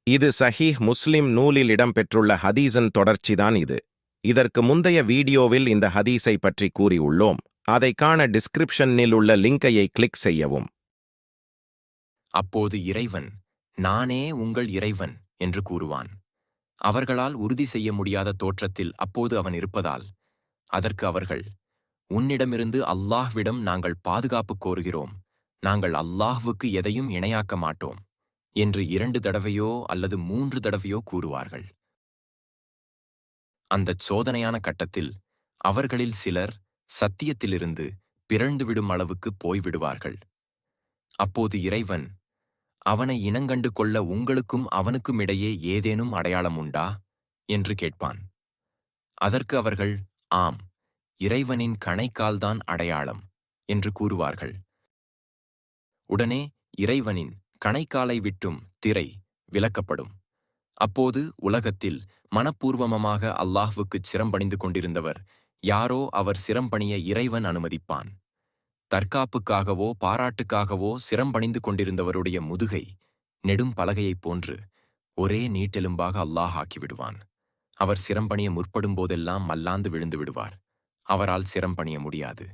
இது சஹீஹ் முஸ்லிம் நூலில் இடம்பெற்றுள்ள ஹதீஸின் தொடர்ச்சிதான் இது. இதற்கு முந்தைய வீடியோவில் இந்த ஹதீஸை பற்றி கூறியுள்ளோம். அதை காண டிஸ்கிரிப்ஷனில் உள்ள லிங்கையை கிளிக் செய்யவும். அப்போது இறைவன், நானே உங்கள் இறைவன் என்று கூறுவான். அவர்களால் உறுதி செய்ய முடியாத தோற்றத்தில் அப்போது அவன் இருப்பதால், அதற்கு அவர்கள், உன்னிடமிருந்து அல்லாஹ்விடம் நாங்கள் பாதுகாப்பு கோருகிறோம், நாங்கள் அல்லாஹ்வுக்கு எதையும் இணையாக்க மாட்டோம் என்று 2 தடவையோ அல்லது 3 தடவையோ கூறுவார்கள். அந்தச் சோதனையான கட்டத்தில் அவர்களில் சிலர் சத்தியத்திலிருந்து பிறழ்ந்துவிடும் அளவுக்கு போய்விடுவார்கள். அப்போது இறைவன், அவனை இனங்கண்டு கொள்ள உங்களுக்கும் அவனுக்கும் இடையே ஏதேனும் அடையாளம் உண்டா என்று கேட்பான். அதற்கு அவர்கள், ஆம், இறைவனின் கணைக்கால்தான் அடையாளம் என்று கூறுவார்கள். உடனே இறைவனின் கணைக்காலை விட்டும் திரை விலக்கப்படும். அப்போது உலகத்தில் மனப்பூர்வமாக அல்லாஹ்வுக்குச் சிரம்பணிந்து கொண்டிருந்தவர் யாரோ அவர் சிரம்பணிய இறைவன் அனுமதிப்பான். தற்காப்புக்காகவோ பாராட்டுக்காகவோ சிரம்பணிந்து கொண்டிருந்தவருடைய முதுகை நெடும் பலகையைப் போன்று ஒரே நீட்டெலும்பாக அல்லாஹ் ஆக்கிவிடுவான். அவர் சிரம்பணிய முற்படும் போதெல்லாம் மல்லாந்து விழுந்து விடுவார். அவரால் சிரம்பணிய முடியாது.